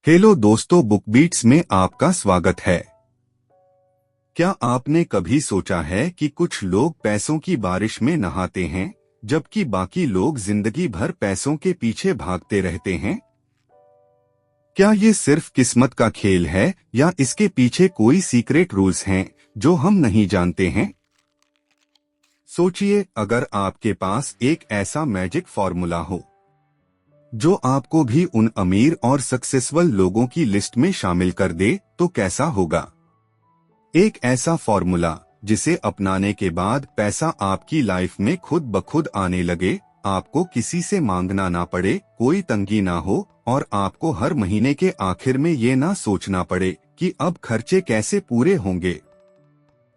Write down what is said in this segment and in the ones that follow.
Hello दोस्तों, book beats में आपका स्वागत है। क्या आपने कभी सोचा है कि कुछ लोग पैसों की बारिश में नहाते हैं, जबकि बाकी लोग जिंदगी भर पैसों के पीछे भागते रहते हैं? क्या ये सिर्फ किस्मत का खेल है या इसके पीछे कोई सीक्रेट रूल्स हैं जो हम नहीं जानते हैं? सोचिए, अगर आपके पास एक ऐसा मैजिक फॉर्मूला हो जो आपको भी उन अमीर और सक्सेसफुल लोगों की लिस्ट में शामिल कर दे, तो कैसा होगा? एक ऐसा फॉर्मूला जिसे अपनाने के बाद पैसा आपकी लाइफ में खुद ब खुद आने लगे, आपको किसी से मांगना ना पड़े, कोई तंगी ना हो और आपको हर महीने के आखिर में ये ना सोचना पड़े कि अब खर्चे कैसे पूरे होंगे।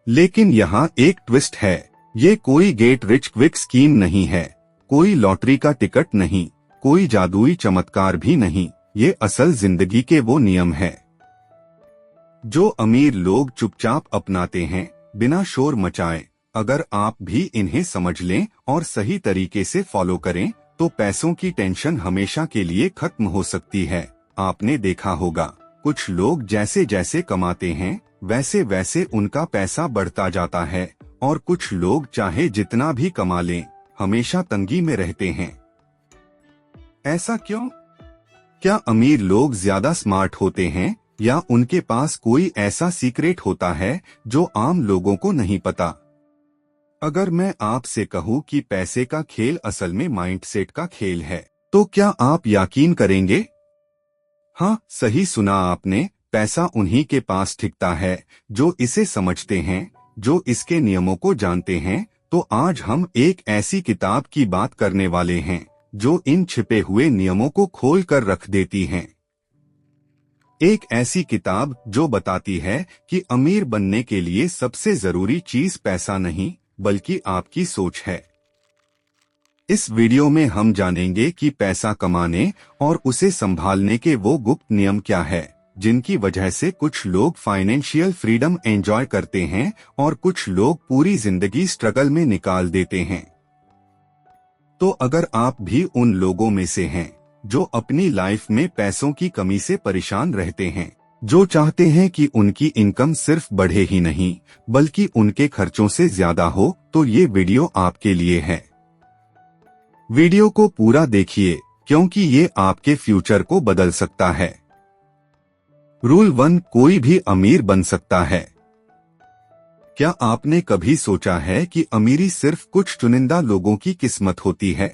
लेकिन यहाँ एक ट्विस्ट है, ये कोई गेट रिच क्विक स्कीम नहीं है, कोई लॉटरी का टिकट नहीं, कोई जादुई चमत्कार भी नहीं। ये असल जिंदगी के वो नियम हैं जो अमीर लोग चुपचाप अपनाते हैं, बिना शोर मचाए। अगर आप भी इन्हें समझ लें और सही तरीके से फॉलो करें, तो पैसों की टेंशन हमेशा के लिए खत्म हो सकती है। आपने देखा होगा, कुछ लोग जैसे जैसे कमाते हैं, वैसे वैसे उनका पैसा बढ़ता जाता है, और कुछ लोग चाहे जितना भी कमा लें, हमेशा तंगी में रहते हैं। ऐसा क्यों? क्या अमीर लोग ज्यादा स्मार्ट होते हैं या उनके पास कोई ऐसा सीक्रेट होता है जो आम लोगों को नहीं पता? अगर मैं आपसे कहूं कि पैसे का खेल असल में माइंडसेट का खेल है, तो क्या आप यकीन करेंगे? हाँ, सही सुना आपने। पैसा उन्हीं के पास टिकता है जो इसे समझते हैं, जो इसके नियमों को जानते हैं। तो आज हम एक ऐसी किताब की बात करने वाले हैं जो इन छिपे हुए नियमों को खोल कर रख देती हैं। एक ऐसी किताब जो बताती है कि अमीर बनने के लिए सबसे जरूरी चीज पैसा नहीं, बल्कि आपकी सोच है। इस वीडियो में हम जानेंगे कि पैसा कमाने और उसे संभालने के वो गुप्त नियम क्या है, जिनकी वजह से कुछ लोग फाइनेंशियल फ्रीडम एंजॉय करते हैं और कुछ लोग पूरी जिंदगी स्ट्रगल में निकाल देते हैं। तो अगर आप भी उन लोगों में से हैं जो अपनी लाइफ में पैसों की कमी से परेशान रहते हैं, जो चाहते हैं कि उनकी इनकम सिर्फ बढ़े ही नहीं बल्कि उनके खर्चों से ज्यादा हो, तो ये वीडियो आपके लिए है। वीडियो को पूरा देखिए, क्योंकि ये आपके फ्यूचर को बदल सकता है। रूल 1, कोई भी अमीर बन सकता है। क्या आपने कभी सोचा है कि अमीरी सिर्फ कुछ चुनिंदा लोगों की किस्मत होती है?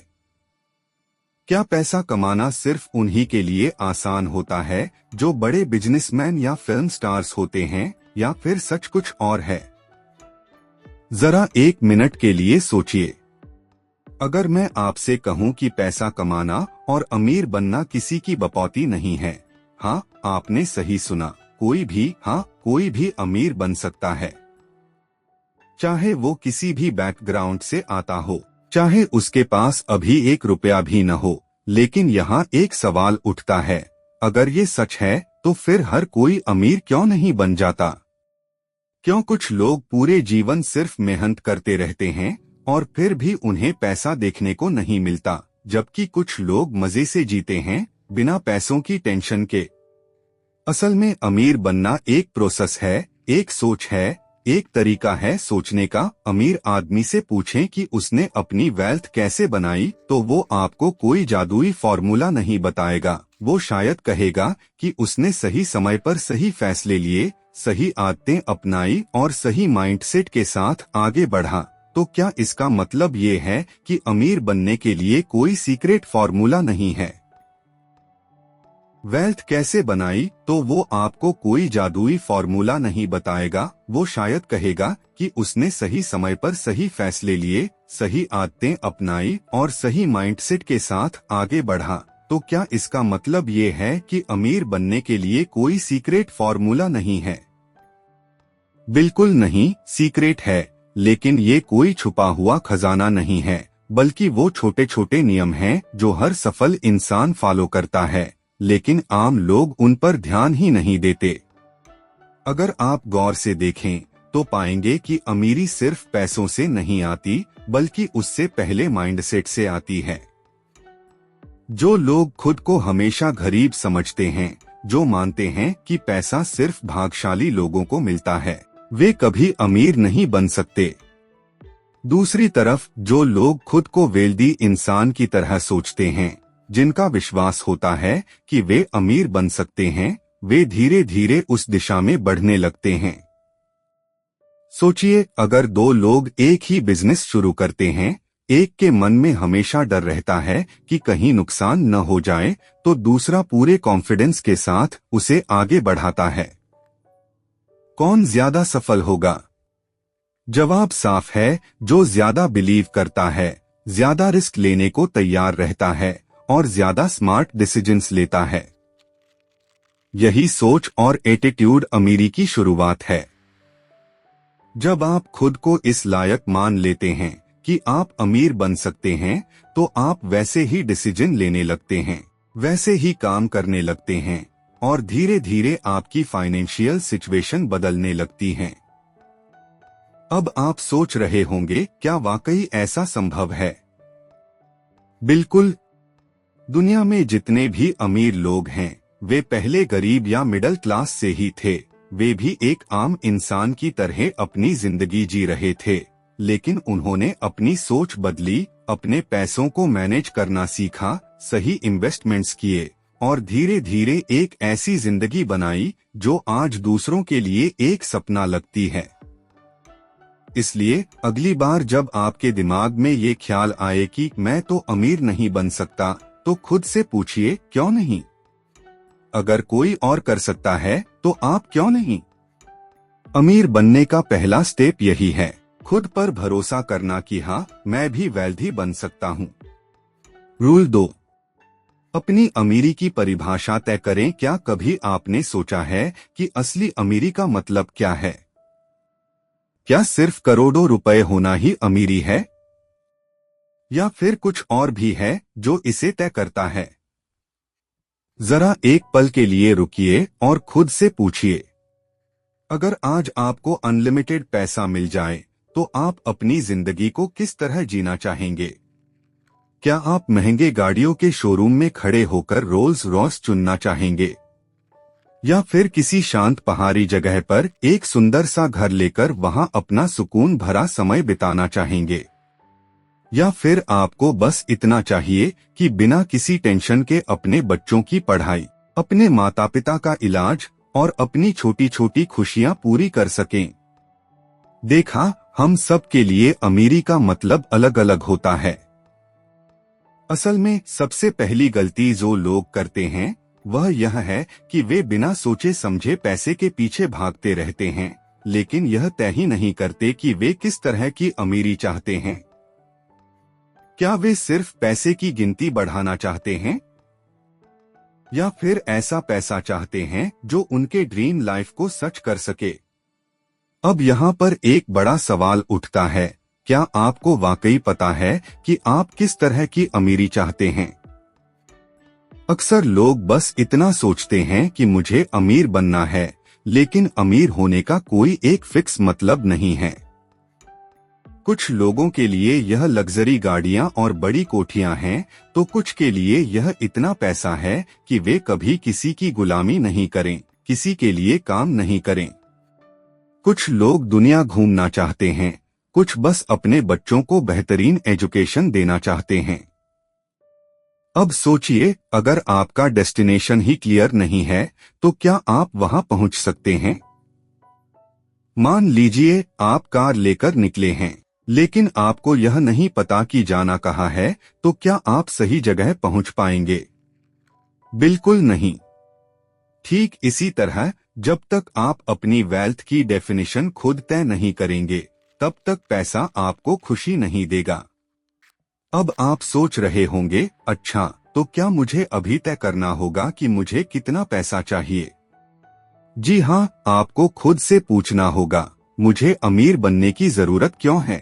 क्या पैसा कमाना सिर्फ उन्हीं के लिए आसान होता है जो बड़े बिजनेसमैन या फिल्म स्टार्स होते हैं, या फिर सच कुछ और है? जरा एक मिनट के लिए सोचिए। अगर मैं आपसे कहूं कि पैसा कमाना और अमीर बनना किसी की बपौती नहीं है, हाँ, आपने सही सुना, कोई भी अमीर बन सकता है। चाहे वो किसी भी बैकग्राउंड से आता हो, चाहे उसके पास अभी एक रुपया भी न हो। लेकिन यहाँ एक सवाल उठता है, अगर ये सच है तो फिर हर कोई अमीर क्यों नहीं बन जाता? क्यों कुछ लोग पूरे जीवन सिर्फ मेहनत करते रहते हैं और फिर भी उन्हें पैसा देखने को नहीं मिलता, जबकि कुछ लोग मजे से जीते हैं, बिना पैसों की टेंशन के? असल में अमीर बनना एक प्रोसेस है, एक सोच है, एक तरीका है सोचने का। अमीर आदमी से पूछें कि उसने अपनी वेल्थ कैसे बनाई, तो वो आपको कोई जादुई फॉर्मूला नहीं बताएगा। वो शायद कहेगा कि उसने सही समय पर सही फैसले लिए, सही आदतें अपनाई और सही माइंडसेट के साथ आगे बढ़ा। तो क्या इसका मतलब ये है कि अमीर बनने के लिए कोई सीक्रेट फॉर्मूला नहीं है? वेल्थ कैसे बनाई, तो वो आपको कोई जादुई फॉर्मूला नहीं बताएगा। वो शायद कहेगा कि उसने सही समय पर सही फैसले लिए, सही आदतें अपनाई और सही माइंडसेट के साथ आगे बढ़ा। तो क्या इसका मतलब ये है कि अमीर बनने के लिए कोई सीक्रेट फॉर्मूला नहीं है? बिल्कुल नहीं, सीक्रेट है, लेकिन ये कोई छुपा हुआ खजाना नहीं है, बल्कि वो छोटे छोटे नियम हैं जो हर सफल इंसान फॉलो करता है, लेकिन आम लोग उन पर ध्यान ही नहीं देते। अगर आप गौर से देखें तो पाएंगे कि अमीरी सिर्फ पैसों से नहीं आती, बल्कि उससे पहले माइंडसेट से आती है। जो लोग खुद को हमेशा गरीब समझते हैं, जो मानते हैं कि पैसा सिर्फ भाग्यशाली लोगों को मिलता है, वे कभी अमीर नहीं बन सकते। दूसरी तरफ जो लोग खुद को वेल्दी इंसान की तरह सोचते हैं, जिनका विश्वास होता है कि वे अमीर बन सकते हैं, वे धीरे धीरे उस दिशा में बढ़ने लगते हैं। सोचिए, अगर दो लोग एक ही बिजनेस शुरू करते हैं, एक के मन में हमेशा डर रहता है कि कहीं नुकसान न हो जाए, तो दूसरा पूरे कॉन्फिडेंस के साथ उसे आगे बढ़ाता है। कौन ज्यादा सफल होगा? जवाब साफ है, जो ज्यादा बिलीव करता है, ज्यादा रिस्क लेने को तैयार रहता है और ज्यादा स्मार्ट डिसीजंस लेता है। यही सोच और एटीट्यूड अमीरी की शुरुआत है। जब आप खुद को इस लायक मान लेते हैं कि आप अमीर बन सकते हैं, तो आप वैसे ही डिसीजन लेने लगते हैं, वैसे ही काम करने लगते हैं और धीरे धीरे आपकी फाइनेंशियल सिचुएशन बदलने लगती है। अब आप सोच रहे होंगे, क्या वाकई ऐसा संभव है? बिल्कुल। दुनिया में जितने भी अमीर लोग हैं, वे पहले गरीब या मिडिल क्लास से ही थे। वे भी एक आम इंसान की तरह अपनी जिंदगी जी रहे थे, लेकिन उन्होंने अपनी सोच बदली, अपने पैसों को मैनेज करना सीखा, सही इन्वेस्टमेंट्स किए और धीरे धीरे एक ऐसी जिंदगी बनाई जो आज दूसरों के लिए एक सपना लगती है। इसलिए अगली बार जब आपके दिमाग में ये ख्याल आए कि मैं तो अमीर नहीं बन सकता, तो खुद से पूछिए, क्यों नहीं? अगर कोई और कर सकता है तो आप क्यों नहीं? अमीर बनने का पहला स्टेप यही है, खुद पर भरोसा करना कि हाँ, मैं भी वेल्दी बन सकता हूँ। रूल 2, अपनी अमीरी की परिभाषा तय करें। क्या कभी आपने सोचा है कि असली अमीरी का मतलब क्या है? क्या सिर्फ करोड़ों रुपए होना ही अमीरी है, या फिर कुछ और भी है जो इसे तय करता है? जरा एक पल के लिए रुकिए और खुद से पूछिए, अगर आज आपको अनलिमिटेड पैसा मिल जाए तो आप अपनी जिंदगी को किस तरह जीना चाहेंगे? क्या आप महंगे गाड़ियों के शोरूम में खड़े होकर रोल्स रॉयस चुनना चाहेंगे, या फिर किसी शांत पहाड़ी जगह पर एक सुंदर सा घर लेकर वहां अपना सुकून भरा समय बिताना चाहेंगे? या फिर आपको बस इतना चाहिए कि बिना किसी टेंशन के अपने बच्चों की पढ़ाई, अपने माता पिता का इलाज और अपनी छोटी छोटी खुशियां पूरी कर सकें? देखा, हम सब के लिए अमीरी का मतलब अलग अलग होता है। असल में सबसे पहली गलती जो लोग करते हैं वह यह है कि वे बिना सोचे समझे पैसे के पीछे भागते रहते हैं, लेकिन यह तय ही नहीं करते कि वे किस तरह की अमीरी चाहते हैं। क्या वे सिर्फ पैसे की गिनती बढ़ाना चाहते हैं, या फिर ऐसा पैसा चाहते हैं जो उनके ड्रीम लाइफ को सच कर सके? अब यहाँ पर एक बड़ा सवाल उठता है, क्या आपको वाकई पता है कि आप किस तरह की अमीरी चाहते हैं? अक्सर लोग बस इतना सोचते हैं कि मुझे अमीर बनना है, लेकिन अमीर होने का कोई एक फिक्स मतलब नहीं है। कुछ लोगों के लिए यह लग्जरी गाड़ियां और बड़ी कोठियां हैं, तो कुछ के लिए यह इतना पैसा है कि वे कभी किसी की गुलामी नहीं करें, किसी के लिए काम नहीं करें। कुछ लोग दुनिया घूमना चाहते हैं, कुछ बस अपने बच्चों को बेहतरीन एजुकेशन देना चाहते हैं। अब सोचिए, अगर आपका डेस्टिनेशन ही क्लियर नहीं है, तो क्या आप वहां पहुंच सकते हैं? मान लीजिए आप कार लेकर निकले हैं, लेकिन आपको यह नहीं पता कि जाना कहाँ है, तो क्या आप सही जगह पहुंच पाएंगे? बिल्कुल नहीं। ठीक इसी तरह जब तक आप अपनी वेल्थ की डेफिनेशन खुद तय नहीं करेंगे, तब तक पैसा आपको खुशी नहीं देगा। अब आप सोच रहे होंगे, अच्छा, तो क्या मुझे अभी तय करना होगा कि मुझे कितना पैसा चाहिए? जी हाँ, आपको खुद से पूछना होगा, मुझे अमीर बनने की जरूरत क्यों है?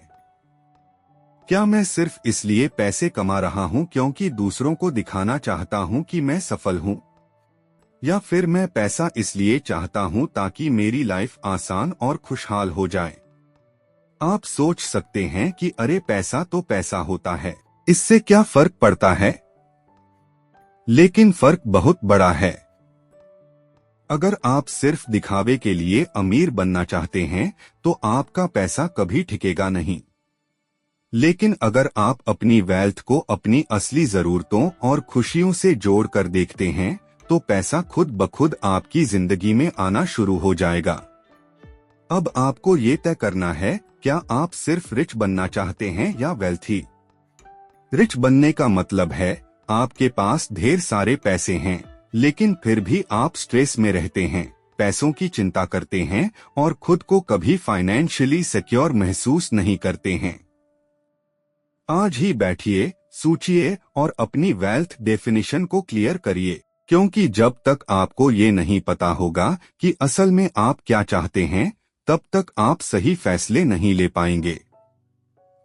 क्या मैं सिर्फ इसलिए पैसे कमा रहा हूँ क्योंकि दूसरों को दिखाना चाहता हूँ कि मैं सफल हूँ? या फिर मैं पैसा इसलिए चाहता हूँ ताकि मेरी लाइफ आसान और खुशहाल हो जाए? आप सोच सकते हैं कि अरे पैसा तो पैसा होता है, इससे क्या फर्क पड़ता है? लेकिन फर्क बहुत बड़ा है। अगर आप सिर्फ दिखावे के लिए अमीर बनना चाहते हैं तो आपका पैसा कभी टिकेगा नहीं। लेकिन अगर आप अपनी वेल्थ को अपनी असली जरूरतों और खुशियों से जोड़कर देखते हैं तो पैसा खुद ब खुद आपकी जिंदगी में आना शुरू हो जाएगा। अब आपको ये तय करना है, क्या आप सिर्फ रिच बनना चाहते हैं या वेल्थी। रिच बनने का मतलब है आपके पास ढेर सारे पैसे हैं लेकिन फिर भी आप स्ट्रेस में रहते हैं, पैसों की चिंता करते हैं और खुद को कभी फाइनेंशियली सिक्योर महसूस नहीं करते हैं। आज ही बैठिए, सोचिए और अपनी वेल्थ डेफिनेशन को क्लियर करिए, क्योंकि जब तक आपको ये नहीं पता होगा कि असल में आप क्या चाहते हैं तब तक आप सही फैसले नहीं ले पाएंगे।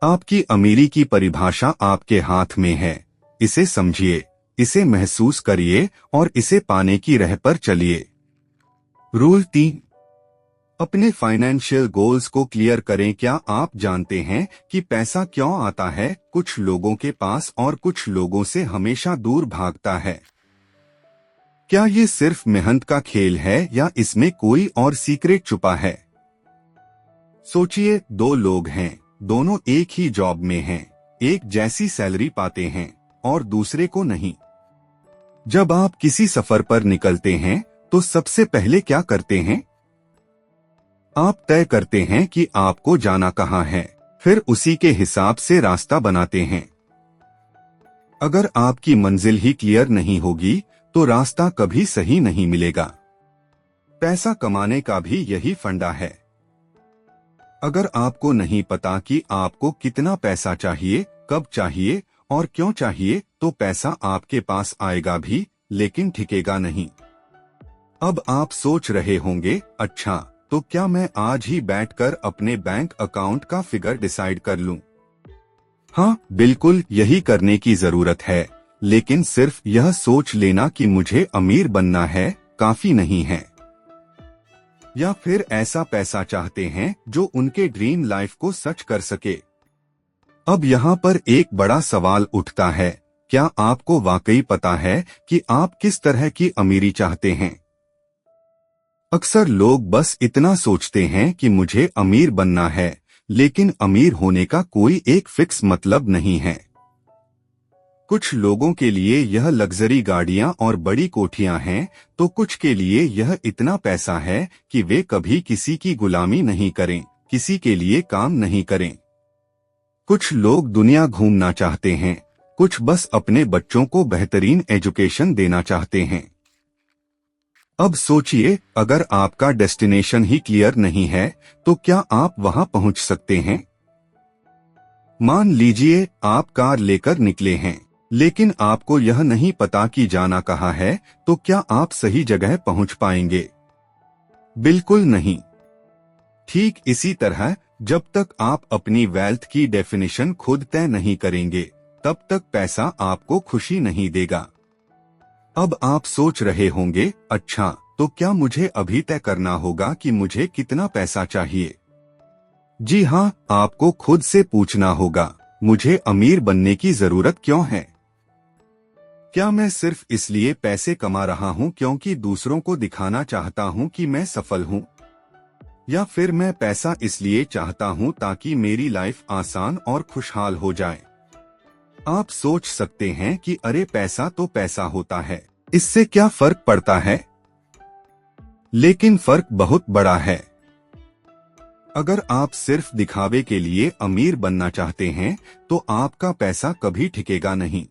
आपकी अमीरी की परिभाषा आपके हाथ में है, इसे समझिए, इसे महसूस करिए और इसे पाने की राह पर चलिए। रूल 3, अपने फाइनेंशियल गोल्स को क्लियर करें। क्या आप जानते हैं कि पैसा क्यों आता है कुछ लोगों के पास और कुछ लोगों से हमेशा दूर भागता है? क्या ये सिर्फ मेहनत का खेल है या इसमें कोई और सीक्रेट छुपा है? सोचिए, दो लोग हैं, दोनों एक ही जॉब में हैं, एक जैसी सैलरी पाते हैं और दूसरे को नहीं। जब आप किसी सफर पर निकलते हैं तो सबसे पहले क्या करते हैं? आप तय करते हैं कि आपको जाना कहाँ है, फिर उसी के हिसाब से रास्ता बनाते हैं। अगर आपकी मंजिल ही क्लियर नहीं होगी तो रास्ता कभी सही नहीं मिलेगा। पैसा कमाने का भी यही फंडा है। अगर आपको नहीं पता कि आपको कितना पैसा चाहिए, कब चाहिए और क्यों चाहिए, तो पैसा आपके पास आएगा भी लेकिन टिकेगा नहीं। अब आप सोच रहे होंगे, अच्छा तो क्या मैं आज ही बैठकर अपने बैंक अकाउंट का फिगर डिसाइड कर लूं? हाँ, बिल्कुल यही करने की जरूरत है, लेकिन सिर्फ यह सोच लेना कि मुझे अमीर बनना है काफी नहीं है। या फिर ऐसा पैसा चाहते हैं जो उनके ड्रीम लाइफ को सच कर सके। अब यहाँ पर एक बड़ा सवाल उठता है, क्या आपको वाकई पता है कि आप किस तरह की अमीरी चाहते हैं? अक्सर लोग बस इतना सोचते हैं कि मुझे अमीर बनना है, लेकिन अमीर होने का कोई एक फिक्स मतलब नहीं है। कुछ लोगों के लिए यह लग्जरी गाड़ियां और बड़ी कोठियां हैं, तो कुछ के लिए यह इतना पैसा है कि वे कभी किसी की गुलामी नहीं करें, किसी के लिए काम नहीं करें। कुछ लोग दुनिया घूमना चाहते हैं, कुछ बस अपने बच्चों को बेहतरीन एजुकेशन देना चाहते हैं। अब सोचिए, अगर आपका डेस्टिनेशन ही क्लियर नहीं है तो क्या आप वहां पहुंच सकते हैं? मान लीजिए आप कार लेकर निकले हैं, लेकिन आपको यह नहीं पता कि जाना कहाँ है, तो क्या आप सही जगह पहुंच पाएंगे? बिल्कुल नहीं। ठीक इसी तरह जब तक आप अपनी वेल्थ की डेफिनेशन खुद तय नहीं करेंगे, तब तक पैसा आपको खुशी नहीं देगा। अब आप सोच रहे होंगे, अच्छा तो क्या मुझे अभी तय करना होगा कि मुझे कितना पैसा चाहिए? जी हाँ, आपको खुद से पूछना होगा, मुझे अमीर बनने की जरूरत क्यों है? क्या मैं सिर्फ इसलिए पैसे कमा रहा हूँ क्योंकि दूसरों को दिखाना चाहता हूँ कि मैं सफल हूँ? या फिर मैं पैसा इसलिए चाहता हूँ ताकि मेरी लाइफ आसान और खुशहाल हो जाए? आप सोच सकते हैं कि अरे पैसा तो पैसा होता है, इससे क्या फर्क पड़ता है? लेकिन फर्क बहुत बड़ा है। अगर आप सिर्फ दिखावे के लिए अमीर बनना चाहते हैं तो आपका पैसा कभी टिकेगा नहीं।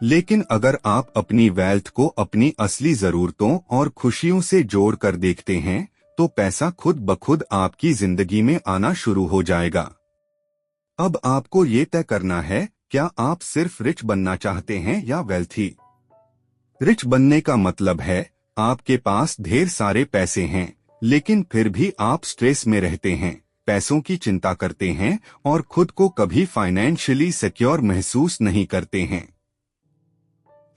लेकिन अगर आप अपनी वेल्थ को अपनी असली जरूरतों और खुशियों से जोड़कर देखते हैं तो पैसा खुद ब खुद आपकी जिंदगी में आना शुरू हो जाएगा। अब आपको ये तय करना है, क्या आप सिर्फ रिच बनना चाहते हैं या वेल्थी। रिच बनने का मतलब है आपके पास ढेर सारे पैसे हैं, लेकिन फिर भी आप स्ट्रेस में रहते हैं, पैसों की चिंता करते हैं और खुद को कभी फाइनेंशियली सिक्योर महसूस नहीं करते हैं।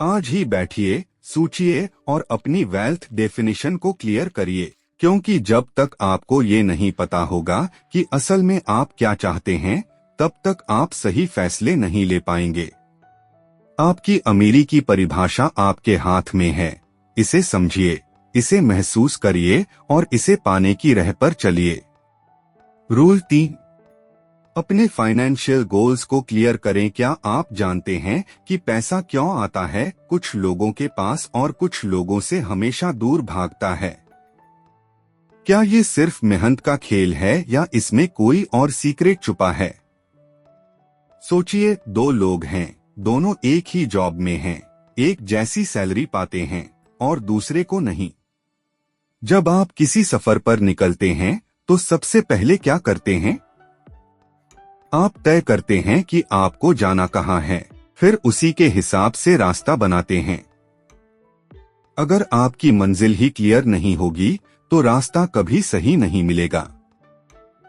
आज ही बैठिए, सोचिए और अपनी वेल्थ डेफिनेशन को क्लियर करिए, क्योंकि जब तक आपको ये नहीं पता होगा कि असल में आप क्या चाहते हैं, तब तक आप सही फैसले नहीं ले पाएंगे। आपकी अमीरी की परिभाषा आपके हाथ में है, इसे समझिए, इसे महसूस करिए और इसे पाने की राह पर चलिए। रूल 3, अपने फाइनेंशियल गोल्स को क्लियर करें। क्या आप जानते हैं कि पैसा क्यों आता है कुछ लोगों के पास और कुछ लोगों से हमेशा दूर भागता है? क्या ये सिर्फ मेहनत का खेल है या इसमें कोई और सीक्रेट छुपा है? सोचिए, दो लोग हैं, दोनों एक ही जॉब में हैं, एक जैसी सैलरी पाते हैं और दूसरे को नहीं। जब आप किसी सफर पर निकलते हैं तो सबसे पहले क्या करते हैं? आप तय करते हैं कि आपको जाना कहाँ है, फिर उसी के हिसाब से रास्ता बनाते हैं। अगर आपकी मंजिल ही क्लियर नहीं होगी तो रास्ता कभी सही नहीं मिलेगा।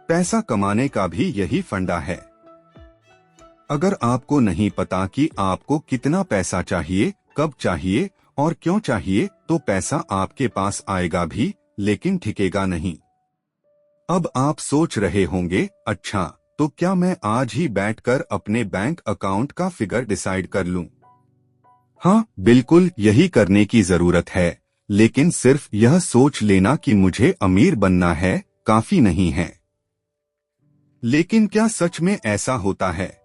पैसा कमाने का भी यही फंडा है। अगर आपको नहीं पता कि आपको कितना पैसा चाहिए, कब चाहिए और क्यों चाहिए, तो पैसा आपके पास आएगा भी लेकिन टिकेगा नहीं। अब आप सोच रहे होंगे, अच्छा तो क्या मैं आज ही बैठकर अपने बैंक अकाउंट का फिगर डिसाइड कर लूं? हाँ, बिल्कुल यही करने की जरूरत है, लेकिन सिर्फ यह सोच लेना कि मुझे अमीर बनना है काफी नहीं है। लेकिन क्या सच में ऐसा होता है?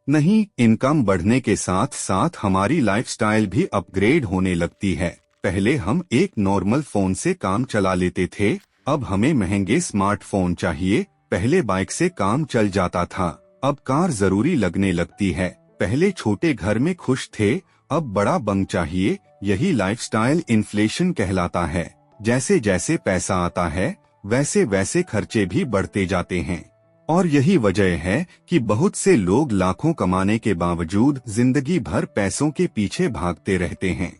नहीं, इनकम बढ़ने के साथ साथ हमारी लाइफस्टाइल भी अपग्रेड होने लगती है। पहले हम एक नॉर्मल फोन से काम चला लेते थे, अब हमें महंगे स्मार्टफोन चाहिए। पहले बाइक से काम चल जाता था, अब कार जरूरी लगने लगती है। पहले छोटे घर में खुश थे, अब बड़ा बंग चाहिए। यही लाइफस्टाइल इन्फ्लेशन कहलाता है। जैसे जैसे पैसा आता है वैसे वैसे खर्चे भी बढ़ते जाते हैं। और यही वजह है कि बहुत से लोग लाखों कमाने के बावजूद जिंदगी भर पैसों के पीछे भागते रहते हैं।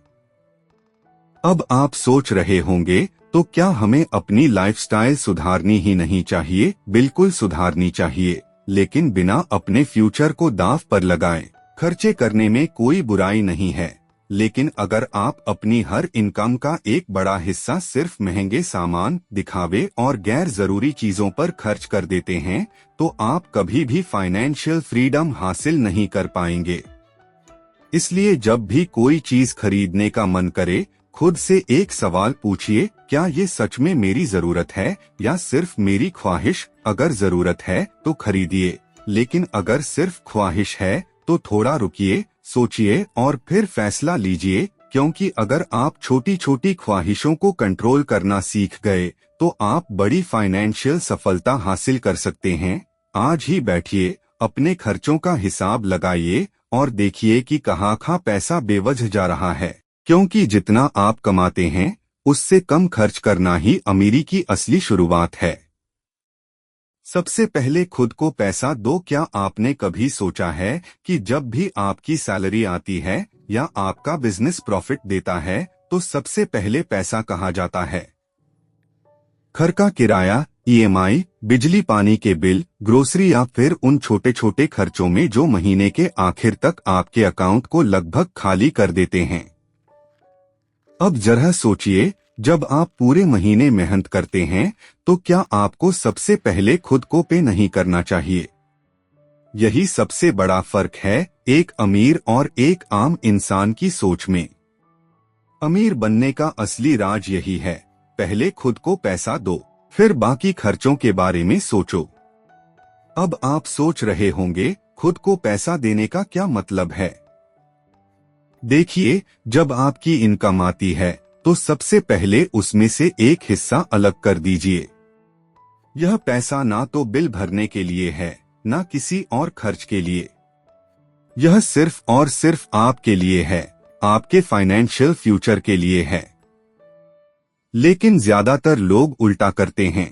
अब आप सोच रहे होंगे, तो क्या हमें अपनी लाइफस्टाइल सुधारनी ही नहीं चाहिए? बिल्कुल सुधारनी चाहिए, लेकिन बिना अपने फ्यूचर को दांव पर लगाए। खर्चे करने में कोई बुराई नहीं है, लेकिन अगर आप अपनी हर इनकम का एक बड़ा हिस्सा सिर्फ महंगे सामान, दिखावे और गैर जरूरी चीजों पर खर्च कर देते हैं, तो आप कभी भी फाइनेंशियल फ्रीडम हासिल नहीं कर पाएंगे। इसलिए जब भी कोई चीज खरीदने का मन करे, खुद से एक सवाल पूछिए, क्या ये सच में मेरी जरूरत है या सिर्फ मेरी ख्वाहिश? अगर जरूरत है तो खरीदिए, लेकिन अगर सिर्फ ख्वाहिश है तो थोड़ा रुकिए, सोचिए और फिर फैसला लीजिए। क्योंकि अगर आप छोटी छोटी ख्वाहिशों को कंट्रोल करना सीख गए तो आप बड़ी फाइनेंशियल सफलता हासिल कर सकते हैं। आज ही बैठिए, अपने खर्चों का हिसाब लगाइए और देखिए कि कहाँ पैसा बेवजह जा रहा है। क्योंकि जितना आप कमाते हैं उससे कम खर्च करना ही अमीरी की असली शुरुआत है। सबसे पहले खुद को पैसा दो। क्या आपने कभी सोचा है कि जब भी आपकी सैलरी आती है या आपका बिजनेस प्रॉफिट देता है तो सबसे पहले पैसा कहाँ जाता है? घर का किराया, ईएमआई, बिजली पानी के बिल, ग्रोसरी या फिर उन छोटे छोटे खर्चों में जो महीने के आखिर तक आपके अकाउंट को लगभग खाली कर देते हैं। अब जरा सोचिए, जब आप पूरे महीने मेहनत करते हैं तो क्या आपको सबसे पहले खुद को पे नहीं करना चाहिए? यही सबसे बड़ा फर्क है एक अमीर और एक आम इंसान की सोच में। अमीर बनने का असली राज यही है, पहले खुद को पैसा दो, फिर बाकी खर्चों के बारे में सोचो। अब आप सोच रहे होंगे, खुद को पैसा देने का क्या मतलब है? देखिए, जब आपकी इनकम आती है तो सबसे पहले उसमें से एक हिस्सा अलग कर दीजिए। यह पैसा ना तो बिल भरने के लिए है, ना किसी और खर्च के लिए। यह सिर्फ और सिर्फ आपके लिए है, आपके फाइनेंशियल फ्यूचर के लिए है। लेकिन ज्यादातर लोग उल्टा करते हैं।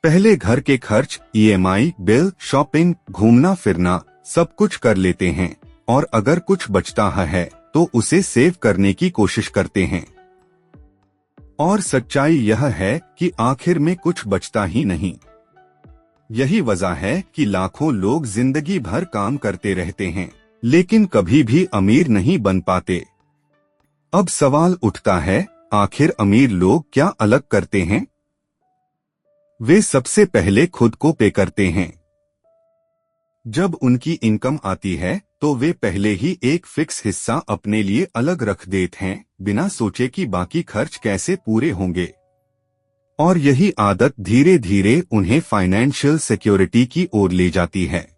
पहले घर के खर्च, ईएमआई, बिल, शॉपिंग, घूमना फिरना सब कुछ कर लेते हैं और अगर कुछ बचता है तो उसे सेव करने की कोशिश करते हैं। और सच्चाई यह है कि आखिर में कुछ बचता ही नहीं। यही वजह है कि लाखों लोग जिंदगी भर काम करते रहते हैं लेकिन कभी भी अमीर नहीं बन पाते। अब सवाल उठता है, आखिर अमीर लोग क्या अलग करते हैं? वे सबसे पहले खुद को पे करते हैं। जब उनकी इनकम आती है तो वे पहले ही एक फिक्स हिस्सा अपने लिए अलग रख देते हैं, बिना सोचे कि बाकी खर्च कैसे पूरे होंगे। और यही आदत धीरे धीरे उन्हें फाइनेंशियल सिक्योरिटी की ओर ले जाती है।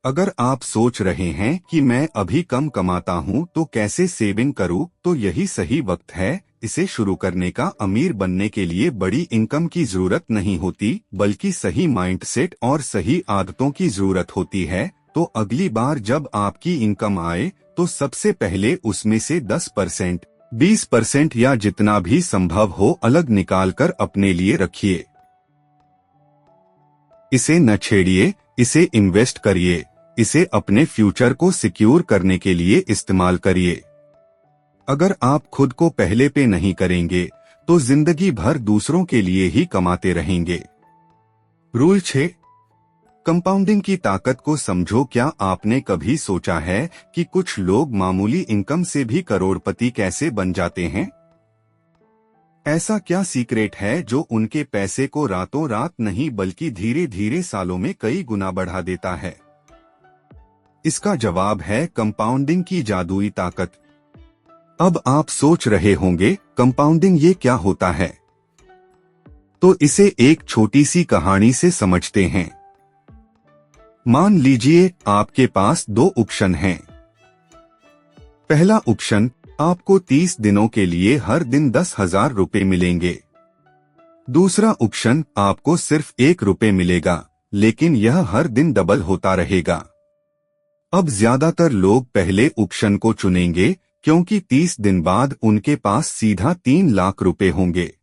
अगर आप सोच रहे हैं कि मैं अभी कम कमाता हूं तो कैसे सेविंग करूं, तो यही सही वक्त है। इसे शुरू करने का। अमीर बनने के लिए बड़ी इनकम की जरूरत नहीं होती, बल्कि सही माइंडसेट और सही आदतों की जरूरत होती है। तो अगली बार जब आपकी इनकम आए तो सबसे पहले उसमें से 10%, 20% या जितना भी संभव हो अलग निकालकर अपने लिए रखिए। इसे न छेड़िए, इसे इन्वेस्ट करिए। इसे अपने फ्यूचर को सिक्योर करने के लिए इस्तेमाल करिए। अगर आप खुद को पहले पे नहीं करेंगे तो जिंदगी भर दूसरों के लिए ही कमाते रहेंगे। रूल 6, कंपाउंडिंग की ताकत को समझो। क्या आपने कभी सोचा है कि कुछ लोग मामूली इनकम से भी करोड़पति कैसे बन जाते हैं? ऐसा क्या सीक्रेट है जो उनके पैसे को रातों रात नहीं बल्कि धीरे धीरे सालों में कई गुना बढ़ा देता है? इसका जवाब है कंपाउंडिंग की जादुई ताकत। अब आप सोच रहे होंगे कंपाउंडिंग ये क्या होता है? तो इसे एक छोटी सी कहानी से समझते हैं। मान लीजिए आपके पास 2 ऑप्शन हैं। पहला ऑप्शन, आपको 30 दिनों के लिए हर दिन 10,000 रुपए मिलेंगे। दूसरा ऑप्शन, आपको सिर्फ 1 रुपए मिलेगा, लेकिन यह हर दिन डबल होता रहेगा। अब ज्यादातर लोग पहले ऑप्शन को चुनेंगे क्योंकि 30 दिन बाद उनके पास सीधा 3 लाख रुपए होंगे।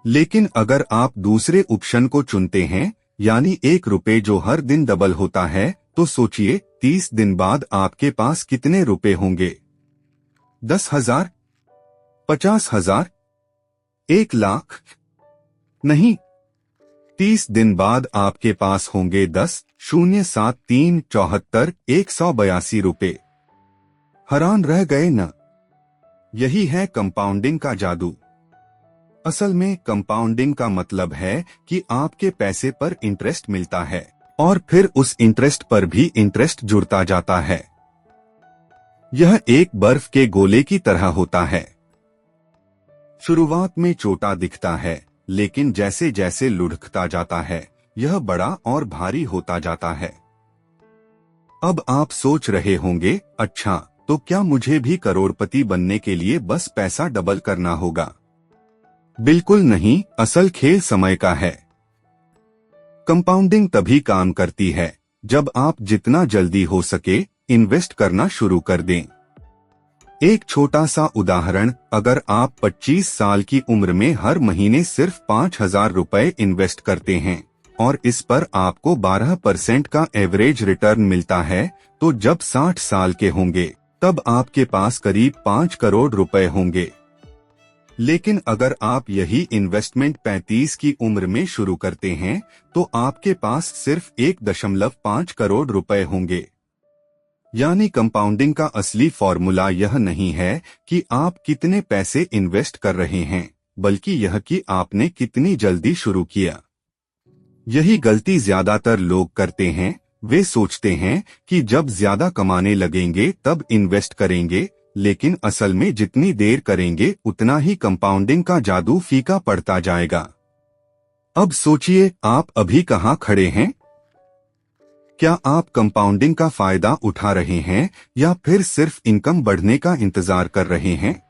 लेकिन अगर आप दूसरे ऑप्शन को चुनते हैं, यानी 1 रुपए जो हर दिन डबल होता है, तो सोचिए 30 दिन बाद आपके पास कितने रुपए होंगे? 10,000, 50,000, 1 लाख? नहीं, 30 दिन बाद आपके पास होंगे 10,073,74,182 रुपए। हैरान रह गए न? यही है कंपाउंडिंग का जादू। असल में कंपाउंडिंग का मतलब है कि आपके पैसे पर इंटरेस्ट मिलता है और फिर उस इंटरेस्ट पर भी इंटरेस्ट जुड़ता जाता है। यह एक बर्फ के गोले की तरह होता है। शुरुआत में छोटा दिखता है, लेकिन जैसे जैसे लुढ़कता जाता है यह बड़ा और भारी होता जाता है। अब आप सोच रहे होंगे, अच्छा तो क्या मुझे भी करोड़पति बनने के लिए बस पैसा डबल करना होगा? बिल्कुल नहीं, असल खेल समय का है। कंपाउंडिंग तभी काम करती है जब आप जितना जल्दी हो सके इन्वेस्ट करना शुरू कर दें। एक छोटा सा उदाहरण, अगर आप 25 साल की उम्र में हर महीने सिर्फ 5,000 रुपए इन्वेस्ट करते हैं और इस पर आपको 12% का एवरेज रिटर्न मिलता है, तो जब 60 साल के होंगे तब आपके पास करीब 5 करोड़ रुपए होंगे। लेकिन अगर आप यही इन्वेस्टमेंट 35 की उम्र में शुरू करते हैं तो आपके पास सिर्फ 1.5 करोड़ रुपए होंगे। यानी कंपाउंडिंग का असली फॉर्मूला यह नहीं है कि आप कितने पैसे इन्वेस्ट कर रहे हैं, बल्कि यह कि आपने कितनी जल्दी शुरू किया। यही गलती ज्यादातर लोग करते हैं। वे सोचते हैं कि जब ज्यादा कमाने लगेंगे तब इन्वेस्ट करेंगे, लेकिन असल में जितनी देर करेंगे उतना ही कंपाउंडिंग का जादू फीका पड़ता जाएगा। अब सोचिए आप अभी कहाँ खड़े हैं? क्या आप कंपाउंडिंग का फायदा उठा रहे हैं या फिर सिर्फ इनकम बढ़ने का इंतजार कर रहे हैं?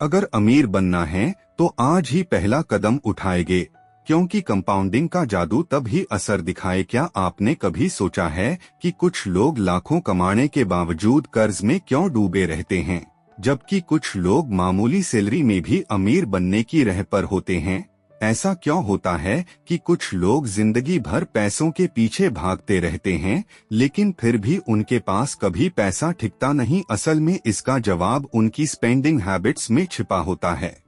अगर अमीर बनना है तो आज ही पहला कदम उठाएंगे, क्योंकि कंपाउंडिंग का जादू तब ही असर दिखाए। क्या आपने कभी सोचा है कि कुछ लोग लाखों कमाने के बावजूद कर्ज में क्यों डूबे रहते हैं, जबकि कुछ लोग मामूली सैलरी में भी अमीर बनने की राह पर होते हैं? ऐसा क्यों होता है कि कुछ लोग जिंदगी भर पैसों के पीछे भागते रहते हैं, लेकिन फिर भी उनके पास कभी पैसा टिकता नहीं? असल में इसका जवाब उनकी स्पेंडिंग हैबिट्स में छिपा होता है।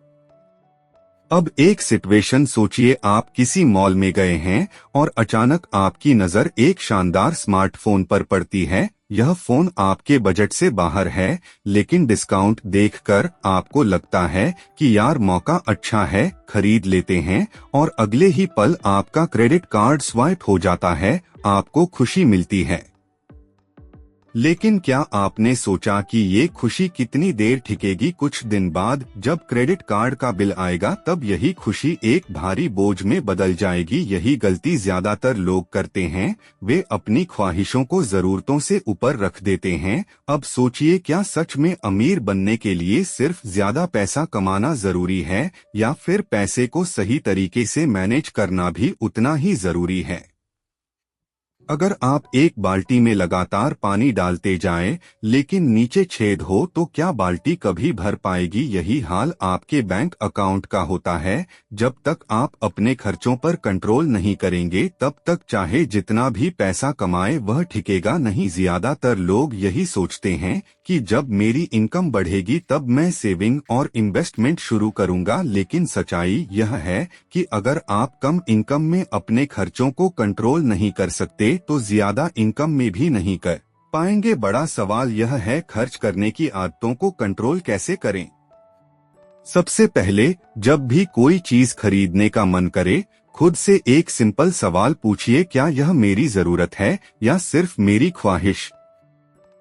अब एक सिचुएशन सोचिए, आप किसी मॉल में गए हैं और अचानक आपकी नजर एक शानदार स्मार्टफोन पर पड़ती है। यह फोन आपके बजट से बाहर है, लेकिन डिस्काउंट देखकर आपको लगता है कि यार मौका अच्छा है, खरीद लेते हैं, और अगले ही पल आपका क्रेडिट कार्ड स्वाइप हो जाता है, आपको खुशी मिलती है। लेकिन क्या आपने सोचा कि ये खुशी कितनी देर टिकेगी? कुछ दिन बाद जब क्रेडिट कार्ड का बिल आएगा तब यही खुशी एक भारी बोझ में बदल जाएगी। यही गलती ज्यादातर लोग करते हैं, वे अपनी ख्वाहिशों को जरूरतों से ऊपर रख देते हैं। अब सोचिए, क्या सच में अमीर बनने के लिए सिर्फ ज्यादा पैसा कमाना जरूरी है, या फिर पैसे को सही तरीके से मैनेज करना भी उतना ही जरूरी है? अगर आप एक बाल्टी में लगातार पानी डालते जाएं, लेकिन नीचे छेद हो, तो क्या बाल्टी कभी भर पाएगी? यही हाल आपके बैंक अकाउंट का होता है। जब तक आप अपने खर्चों पर कंट्रोल नहीं करेंगे, तब तक चाहे जितना भी पैसा कमाए वह टिकेगा नहीं। ज्यादातर लोग यही सोचते हैं कि जब मेरी इनकम बढ़ेगी तब मैं सेविंग और इन्वेस्टमेंट शुरू करूंगा, लेकिन सच्चाई यह है कि अगर आप कम इनकम में अपने खर्चों को कंट्रोल नहीं कर सकते तो ज्यादा इनकम में भी नहीं कर पाएंगे। बड़ा सवाल यह है, खर्च करने की आदतों को कंट्रोल कैसे करें? सबसे पहले, जब भी कोई चीज खरीदने का मन करे, खुद से एक सिंपल सवाल पूछिए, क्या यह मेरी जरूरत है या सिर्फ मेरी ख्वाहिश?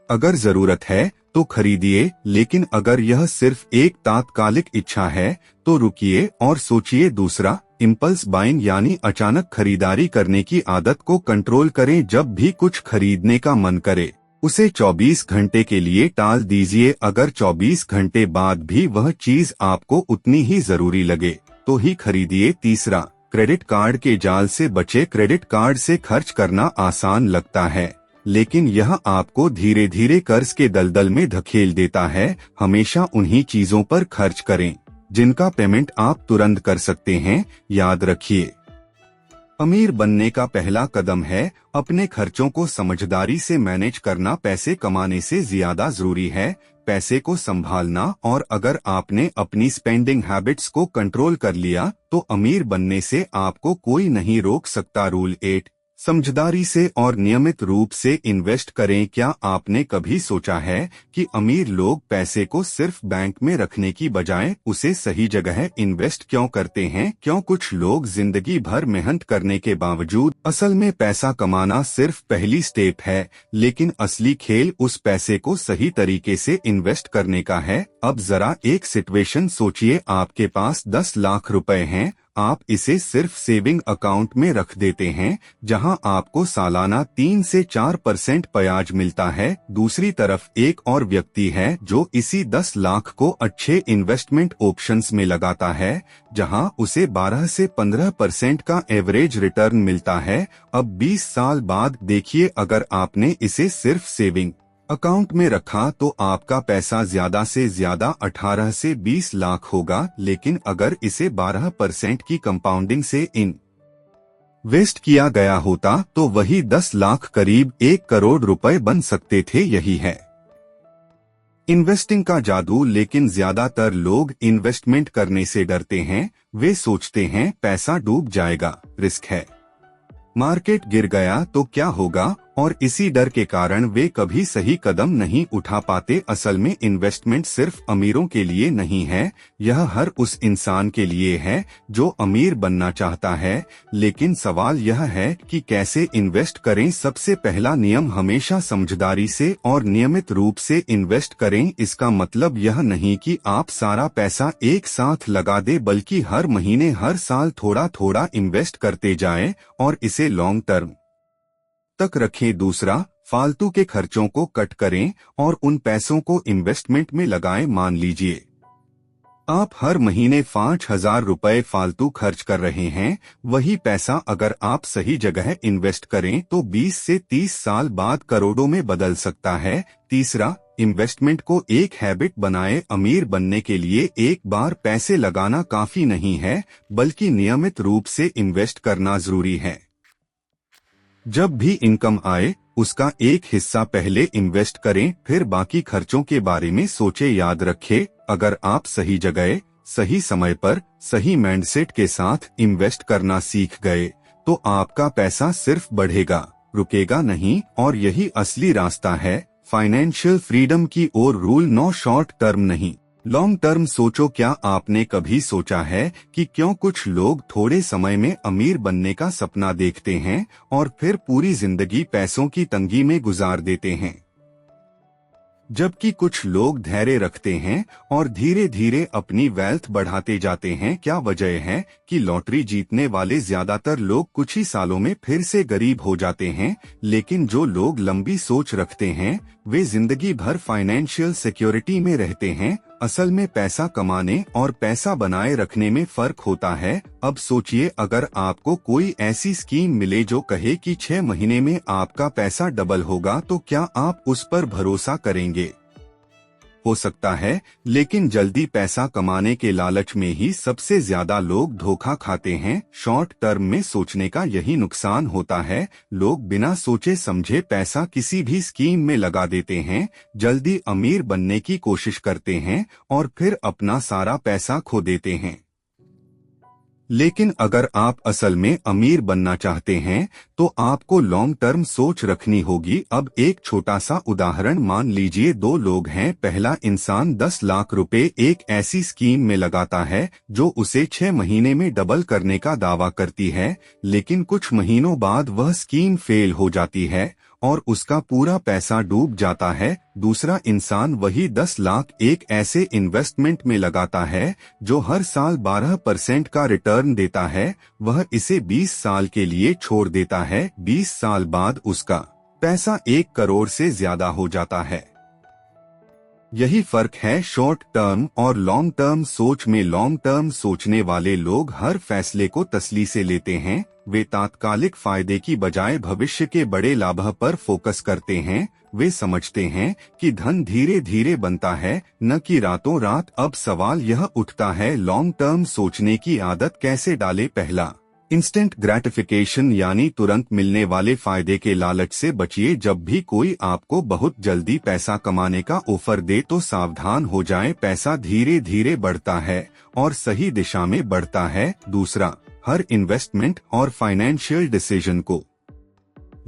अगर जरूरत है तो खरीदिए, लेकिन अगर यह सिर्फ एक तात्कालिक इच्छा है तो रुकिए और सोचिए। दूसरा, इम्पल्स बाइंग यानी अचानक खरीदारी करने की आदत को कंट्रोल करें। जब भी कुछ खरीदने का मन करे, उसे 24 घंटे के लिए टाल दीजिए। अगर 24 घंटे बाद भी वह चीज आपको उतनी ही जरूरी लगे तो ही खरीदिए। तीसरा, क्रेडिट कार्ड के जाल से बचे। क्रेडिट कार्ड से खर्च करना आसान लगता है, लेकिन यह आपको धीरे धीरे कर्ज के दलदल में धकेल देता है। हमेशा उन्हीं चीजों पर खर्च करें जिनका पेमेंट आप तुरंत कर सकते हैं। याद रखिए, अमीर बनने का पहला कदम है अपने खर्चों को समझदारी से मैनेज करना। पैसे कमाने से ज्यादा जरूरी है पैसे को संभालना, और अगर आपने अपनी स्पेंडिंग हैबिट्स को कंट्रोल कर लिया तो अमीर बनने से आपको कोई नहीं रोक सकता। रूल 8, समझदारी से और नियमित रूप से इन्वेस्ट करें। क्या आपने कभी सोचा है कि अमीर लोग पैसे को सिर्फ बैंक में रखने की बजाय उसे सही जगह इन्वेस्ट क्यों करते हैं? क्यों कुछ लोग जिंदगी भर मेहनत करने के बावजूद असल में पैसा कमाना सिर्फ पहली स्टेप है, लेकिन असली खेल उस पैसे को सही तरीके से इन्वेस्ट करने का है। अब जरा एक सिचुएशन सोचिए, आपके पास 10 लाख रुपए हैं। आप इसे सिर्फ सेविंग अकाउंट में रख देते हैं, जहां आपको सालाना 3 से 4% ब्याज मिलता है। दूसरी तरफ एक और व्यक्ति है जो इसी 10 लाख को अच्छे इन्वेस्टमेंट ऑप्शंस में लगाता है, जहां उसे 12 से 15% का एवरेज रिटर्न मिलता है। अब 20 साल बाद देखिए, अगर आपने इसे सिर्फ सेविंग अकाउंट में रखा तो आपका पैसा ज्यादा से ज्यादा 18 से 20 लाख होगा, लेकिन अगर इसे 12% की कंपाउंडिंग से इन्वेस्ट किया गया होता तो वही 10 लाख करीब 1 करोड़ रुपए बन सकते थे। यही है इन्वेस्टिंग का जादू। लेकिन ज्यादातर लोग इन्वेस्टमेंट करने से डरते हैं। वे सोचते हैं पैसा डूब जाएगा, रिस्क है, मार्केट गिर गया तो क्या होगा, और इसी डर के कारण वे कभी सही कदम नहीं उठा पाते। असल में इन्वेस्टमेंट सिर्फ अमीरों के लिए नहीं है, यह हर उस इंसान के लिए है जो अमीर बनना चाहता है। लेकिन सवाल यह है कि कैसे इन्वेस्ट करें। सबसे पहला नियम, हमेशा समझदारी से और नियमित रूप से इन्वेस्ट करें। इसका मतलब यह नहीं कि आप सारा पैसा एक साथ लगा दे, बल्कि हर महीने हर साल थोड़ा थोड़ा इन्वेस्ट करते जाएं और इसे लॉन्ग टर्म तक रखें। दूसरा, फालतू के खर्चों को कट करें और उन पैसों को इन्वेस्टमेंट में लगाएं। मान लीजिए आप हर महीने 5,000 रुपए फालतू खर्च कर रहे हैं, वही पैसा अगर आप सही जगह इन्वेस्ट करें तो 20 से 30 साल बाद करोड़ों में बदल सकता है। तीसरा, इन्वेस्टमेंट को एक हैबिट बनाएं। अमीर बनने के लिए एक बार पैसे लगाना काफी नहीं है, बल्कि नियमित रूप से इन्वेस्ट करना जरूरी है। जब भी इनकम आए उसका एक हिस्सा पहले इन्वेस्ट करें, फिर बाकी खर्चों के बारे में सोचे। याद रखें, अगर आप सही जगह, सही समय पर, सही माइंडसेट के साथ इन्वेस्ट करना सीख गए तो आपका पैसा सिर्फ बढ़ेगा, रुकेगा नहीं। और यही असली रास्ता है फाइनेंशियल फ्रीडम की ओर। रूल 9, शॉर्ट टर्म नहीं, लॉन्ग टर्म सोचो। क्या आपने कभी सोचा है कि क्यों कुछ लोग थोड़े समय में अमीर बनने का सपना देखते हैं और फिर पूरी जिंदगी पैसों की तंगी में गुजार देते हैं? जबकि कुछ लोग धैर्य रखते हैं और धीरे धीरे अपनी वेल्थ बढ़ाते जाते हैं। क्या वजह है कि लॉटरी जीतने वाले ज्यादातर लोग कुछ ही सालों में फिर से गरीब हो जाते हैं, लेकिन जो लोग लंबी सोच रखते हैं वे जिंदगी भर फाइनेंशियल सिक्योरिटी में रहते हैं। असल में पैसा कमाने और पैसा बनाए रखने में फर्क होता है। अब सोचिए, अगर आपको कोई ऐसी स्कीम मिले जो कहे कि 6 महीने में आपका पैसा डबल होगा, तो क्या आप उस पर भरोसा करेंगे? हो सकता है, लेकिन जल्दी पैसा कमाने के लालच में ही सबसे ज्यादा लोग धोखा खाते हैं। शॉर्ट टर्म में सोचने का यही नुकसान होता है। लोग बिना सोचे समझे पैसा किसी भी स्कीम में लगा देते हैं, जल्दी अमीर बनने की कोशिश करते हैं और फिर अपना सारा पैसा खो देते हैं। लेकिन अगर आप असल में अमीर बनना चाहते हैं तो आपको लॉन्ग टर्म सोच रखनी होगी। अब एक छोटा सा उदाहरण मान लीजिए, 2 लोग हैं। पहला इंसान 10 लाख रुपए एक ऐसी स्कीम में लगाता है जो उसे 6 महीने में डबल करने का दावा करती है, लेकिन कुछ महीनों बाद वह स्कीम फेल हो जाती है और उसका पूरा पैसा डूब जाता है। दूसरा इंसान वही 10 लाख एक ऐसे इन्वेस्टमेंट में लगाता है जो हर साल 12% का रिटर्न देता है। वह इसे 20 साल के लिए छोड़ देता है। 20 साल बाद उसका पैसा 1 करोड़ से ज्यादा हो जाता है। यही फर्क है शॉर्ट टर्म और लॉन्ग टर्म सोच में। लॉन्ग टर्म सोचने वाले लोग हर फैसले को तसल्ली से लेते हैं। वे तात्कालिक फायदे की बजाय भविष्य के बड़े लाभ पर फोकस करते हैं। वे समझते हैं कि धन धीरे धीरे बनता है, न कि रातों रात। अब सवाल यह उठता है, लॉन्ग टर्म सोचने की आदत कैसे डालें? पहला, इंस्टेंट ग्रेटिफिकेशन यानी तुरंत मिलने वाले फायदे के लालच से बचिए। जब भी कोई आपको बहुत जल्दी पैसा कमाने का ऑफर दे तो सावधान हो जाएं। पैसा धीरे धीरे बढ़ता है और सही दिशा में बढ़ता है। दूसरा, हर इन्वेस्टमेंट और फाइनेंशियल डिसीजन को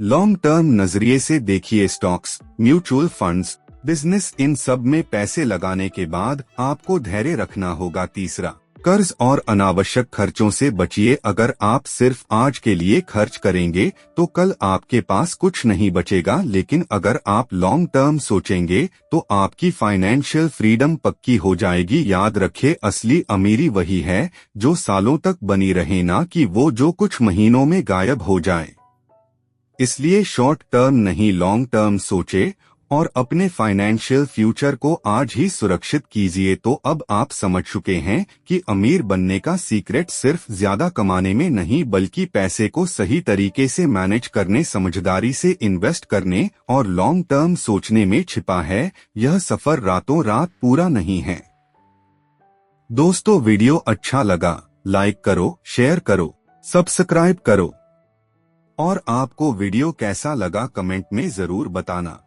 लॉन्ग टर्म नजरिए से देखिए। स्टॉक्स, म्यूचुअल फंड्स, बिजनेस, इन सब में पैसे लगाने के बाद आपको धैर्य रखना होगा। तीसरा, कर्ज और अनावश्यक खर्चों से बचिए। अगर आप सिर्फ आज के लिए खर्च करेंगे तो कल आपके पास कुछ नहीं बचेगा, लेकिन अगर आप लॉन्ग टर्म सोचेंगे तो आपकी फाइनेंशियल फ्रीडम पक्की हो जाएगी। याद रखें, असली अमीरी वही है जो सालों तक बनी रहे, ना कि वो जो कुछ महीनों में गायब हो जाए। इसलिए शॉर्ट टर्म नहीं, लॉन्ग टर्म सोचे और अपने फाइनेंशियल फ्यूचर को आज ही सुरक्षित कीजिए। तो अब आप समझ चुके हैं कि अमीर बनने का सीक्रेट सिर्फ ज्यादा कमाने में नहीं, बल्कि पैसे को सही तरीके से मैनेज करने, समझदारी से इन्वेस्ट करने और लॉन्ग टर्म सोचने में छिपा है। यह सफर रातों रात पूरा नहीं है। दोस्तों, वीडियो अच्छा लगा लाइक करो, शेयर करो, सब्सक्राइब करो और आपको वीडियो कैसा लगा कमेंट में जरूर बताना।